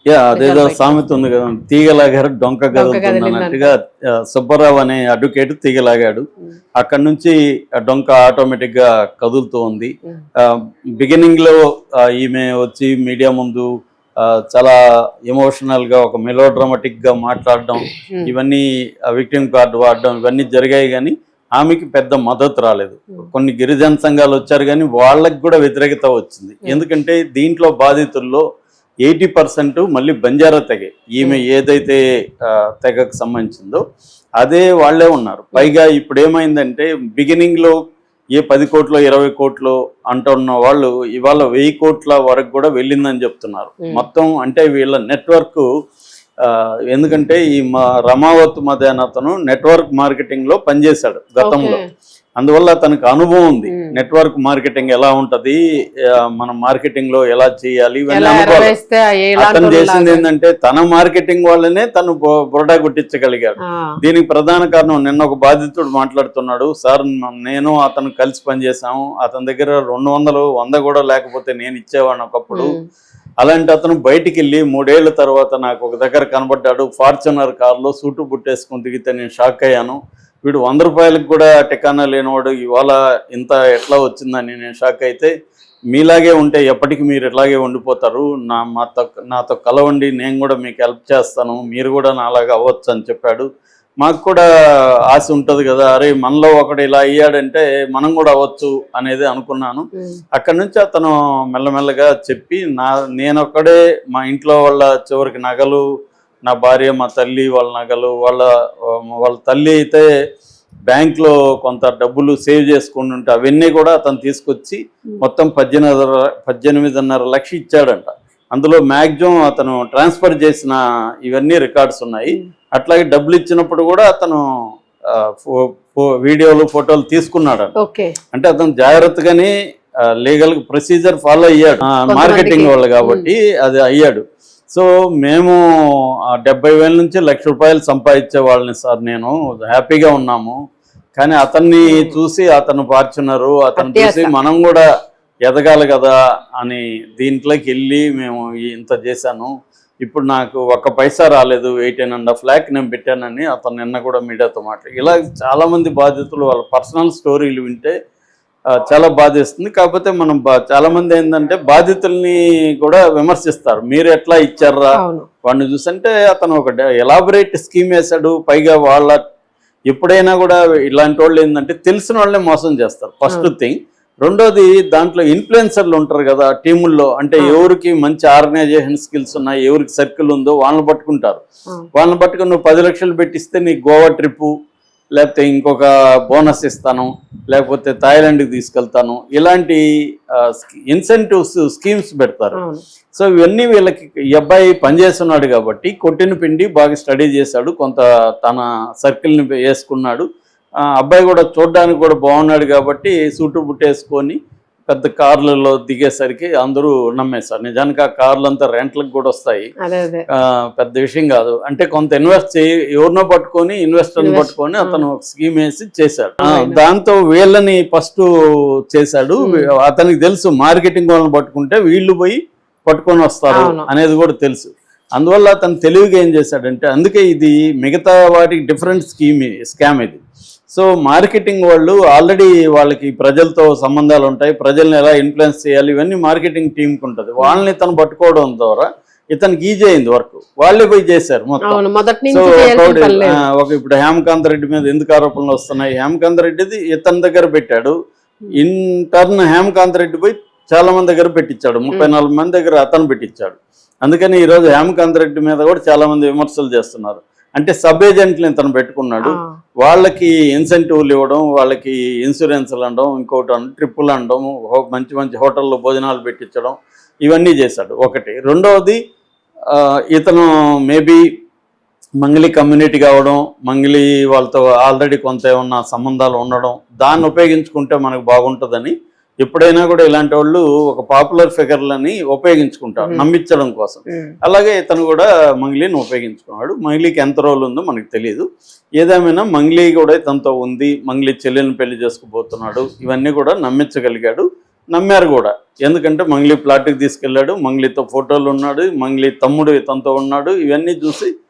అదేదో సామెత ఉంది కదా, తీగలాగారు డొంక కదులుతున్నట్టుగా సుబ్బారావు అనే అడ్వకేట్ తీగలాగాడు. అక్కడ నుంచి డొంక ఆటోమేటిక్ గా కదులుతూ ఉంది. బిగినింగ్ లో ఈమె వచ్చి మీడియా ముందు చాలా ఎమోషనల్ గా ఒక మెలో డ్రామాటిక్ గా మాట్లాడడం, ఇవన్నీ విక్టిమ్ కార్డు వాడడం, ఇవన్నీ జరిగాయి. కానీ ఆమెకి పెద్ద మద్దతు రాలేదు. కొన్ని గిరిజన సంఘాలు వచ్చారు కానీ వాళ్ళకి కూడా వ్యతిరేకత వచ్చింది. ఎందుకంటే దీంట్లో బాధితుల్లో 80% మళ్ళీ బంజారా తెగే, ఈమె ఏదైతే తెగకు సంబంధించిందో అదే వాళ్ళే ఉన్నారు. పైగా ఇప్పుడు ఏమైందంటే బిగినింగ్లో 10 కోట్లు 20 కోట్లు అంటున్న వాళ్ళు ఇవాళ 1000 కోట్ల వరకు కూడా వెళ్ళిందని చెప్తున్నారు మొత్తం. అంటే వీళ్ళ నెట్వర్క్, ఎందుకంటే ఈ రమావత్ మధ్యాహ్న అతను నెట్వర్క్ మార్కెటింగ్ లో పనిచేశాడు గతంలో, అందువల్ల తనకు అనుభవం ఉంది. నెట్వర్క్ మార్కెటింగ్ ఎలా ఉంటది, మనం మార్కెటింగ్ లో ఎలా చేయాలి ఇవన్నీ అనుభవం. అతను చేసింది ఏంటంటే తన మార్కెటింగ్ వాళ్ళనే తను బురడా గుట్టించగలిగాడు. దీనికి ప్రధాన కారణం, నిన్న ఒక బాధితుడు మాట్లాడుతున్నాడు, సార్ నేను అతను కలిసి పనిచేసాము, అతని దగ్గర 200 100 కూడా లేకపోతే నేను ఇచ్చేవాడిని ఒకప్పుడు. అలాంటి అతను బయటికి వెళ్ళి 3 ఏళ్ల తర్వాత నాకు ఒక దగ్గర కనబడ్డాడు, ఫార్చునర్ కార్లో సూటు బుట్టేసుకుని దిగితే నేను షాక్ అయ్యాను. వీడు 100 రూపాయలకు కూడా టికానా లేనివాడు ఇవాళ ఇంత ఎట్లా వచ్చిందని నేను షాక్ అయితే, మీలాగే ఉంటే ఎప్పటికీ మీరు ఇట్లాగే ఉండిపోతారు, నాతో కలవండి, నేను కూడా మీకు హెల్ప్ చేస్తాను, మీరు కూడా నాలాగా అవ్వచ్చు అని చెప్పాడు. మాకు కూడా ఆశ ఉంటుంది కదా, అరే మనలో ఒకడు ఇలా అయ్యాడంటే మనం కూడా అవ్వచ్చు అనేది అనుకున్నాను. అక్కడి నుంచి అతను మెల్లమెల్లగా చెప్పి నేనొక్కడే మా ఇంట్లో వాళ్ళ చివరికి నగలు, నా భార్య మా తల్లి వాళ్ళ నగలు, వాళ్ళ తల్లి అయితే బ్యాంక్లో కొంత డబ్బులు సేవ్ చేసుకుని ఉంటే అవన్నీ కూడా అతను తీసుకొచ్చి మొత్తం 18.5 లక్షలు ఇచ్చాడంట. అందులో మ్యాక్సిమం అతను ట్రాన్స్ఫర్ చేసిన ఇవన్నీ రికార్డ్స్ ఉన్నాయి. అట్లాగే డబ్బులు ఇచ్చినప్పుడు కూడా అతను వీడియోలు ఫోటోలు తీసుకున్నాడు. అంటే అతను జాగ్రత్తగానే లీగల్ ప్రొసీజర్ ఫాలో అయ్యాడు, మార్కెటింగ్ వాళ్ళు కాబట్టి అది అయ్యాడు. సో మేము 70,000 నుంచి ₹1,00,000 సంపాదించే వాళ్ళని సార్, నేను హ్యాపీగా ఉన్నాము. కానీ అతన్ని చూసి అతను ఫార్చునరు, అతను చూసి మనం కూడా ఎదగాలి కదా అని దీంట్లోకి వెళ్ళి మేము ఇంత చేశాను. ఇప్పుడు నాకు 1 పైసా రాలేదు, 18.5 lakh నేను పెట్టానని అతను నిన్న కూడా మీడియాతో మాట్లాడి. ఇలా చాలామంది బాధితులు వాళ్ళ పర్సనల్ స్టోరీలు వింటే చాలా బాధేస్తుంది. కాకపోతే మనం చాలామంది ఏంటంటే బాధితుల్ని కూడా విమర్శిస్తారు, మీరు ఎట్లా ఇచ్చారా వాడిని చూసంటే. అతను ఒక ఎలాబరేట్ స్కీమ్ వేశాడు. పైగా వాళ్ళ ఎప్పుడైనా కూడా ఇలాంటి వాళ్ళు ఏంటంటే తెలిసిన వాళ్ళే మోసం చేస్తారు, ఫస్ట్ థింగ్. రెండోది, దాంట్లో ఇన్ఫ్లుయెన్సర్లు ఉంటారు కదా టీముల్లో, అంటే ఎవరికి మంచి ఆర్గనైజేషన్ స్కిల్స్ ఉన్నాయి, ఎవరికి సర్కిల్ ఉందో వాళ్ళని పట్టుకుంటారు. వాళ్ళని పట్టుకుని నువ్వు 10 లక్షలు పెట్టిస్తే నీకు గోవా ట్రిప్పు, లేకపోతే ఇంకొక బోనస్ ఇస్తాను, లేకపోతే థాయిలాండ్కి తీసుకెళ్తాను, ఇలాంటి ఇన్సెంటివ్స్ స్కీమ్స్ పెడతారు. సో ఇవన్నీ వీళ్ళకి, ఈ అబ్బాయి పనిచేస్తున్నాడు కాబట్టి కొట్టిన పిండి బాగా స్టడీ చేశాడు, కొంత తన సర్కిల్ని వేసుకున్నాడు. అబ్బాయి కూడా చూడడానికి కూడా బాగున్నాడు కాబట్టి సూటు బుట్టేసుకొని పెద్ద కార్లలో దిగేసరికి అందరూ నమ్మేశారు. నిజానికి ఆ కార్లు అంతా రెంట్లకు కూడా వస్తాయి, పెద్ద విషయం కాదు. అంటే కొంత ఇన్వెస్ట్ ఎవరినో పట్టుకొని ఇన్వెస్టర్ని పట్టుకొని అతను స్కీమ్ వేసి చేశాడు. దాంతో వీళ్ళని ఫస్ట్ చేశాడు. అతనికి తెలుసు మార్కెటింగ్ వాళ్ళని పట్టుకుంటే వీళ్ళు పోయి పట్టుకొని వస్తారు అనేది కూడా తెలుసు. అందువల్ల అతను తెలివిగా ఏం చేశాడంటే, అందుకే ఇది మిగతా వాటికి డిఫరెంట్ స్కామ్ ఇది. సో మార్కెటింగ్ వాళ్ళు ఆల్రెడీ వాళ్ళకి ప్రజలతో సంబంధాలు ఉంటాయి, ప్రజల్ని ఎలా ఇన్ఫ్లుయెన్స్ చేయాలి ఇవన్నీ మార్కెటింగ్ టీంకి ఉంటుంది. వాళ్ళని ఇతను పట్టుకోవడం ద్వారా ఇతనికి ఈజీ అయింది వర్క్, వాళ్ళే పోయి చేశారు మొత్తం. సో ఇప్పుడు హేమకాంత్ రెడ్డి మీద ఎందుకు ఆరోపణలు వస్తున్నాయి, హేమకాంత్ రెడ్డిది ఇతని దగ్గర పెట్టాడు, ఇన్ టర్న్ హేమకాంత్ రెడ్డి పోయి చాలా మంది దగ్గర పెట్టించాడు, 34 మంది దగ్గర అతను పెట్టించాడు. అందుకని ఈరోజు హేమకాంత్ రెడ్డి మీద కూడా చాలా మంది విమర్శలు చేస్తున్నారు. అంటే సబ్ ఏజెంట్ని ఇతను పెట్టుకున్నాడు, వాళ్ళకి ఇన్సెంటివ్లు ఇవ్వడం, వాళ్ళకి ఇన్సూరెన్స్లు అనడం, ఇంకోటి ట్రిప్పులు అనడం, మంచి మంచి హోటల్లో భోజనాలు పెట్టించడం, ఇవన్నీ చేశాడు ఒకటి. రెండవది, ఇతను మేబీ మంగళి కమ్యూనిటీ కావడం, మంగళి వాళ్ళతో ఆల్రెడీ కొంత ఏమన్నా సంబంధాలు ఉండడం, దాన్ని ఉపయోగించుకుంటే మనకు బాగుంటుందని ఎప్పుడైనా కూడా ఇలాంటి వాళ్ళు ఒక పాపులర్ ఫిగర్లని ఉపయోగించుకుంటారు నమ్మించడం కోసం. అలాగే ఇతను కూడా మంగ్లీని ఉపయోగించుకున్నాడు. మంగ్లీకి ఎంత రోల్ ఉందో మనకు తెలియదు. ఏదేమైనా మంగ్లీ కూడా ఇతనితో ఉంది, మంగ్లీ చెల్లెల్ని పెళ్లి చేసుకుపోతున్నాడు, ఇవన్నీ కూడా నమ్మించగలిగాడు. నమ్మారు కూడా. ఎందుకంటే మంగ్లీ ప్లాట్కి తీసుకెళ్ళాడు, మంగ్లీతో ఫోటోలు ఉన్నాడు, మంగ్లీ తమ్ముడు ఇతనితో ఉన్నాడు, ఇవన్నీ చూసి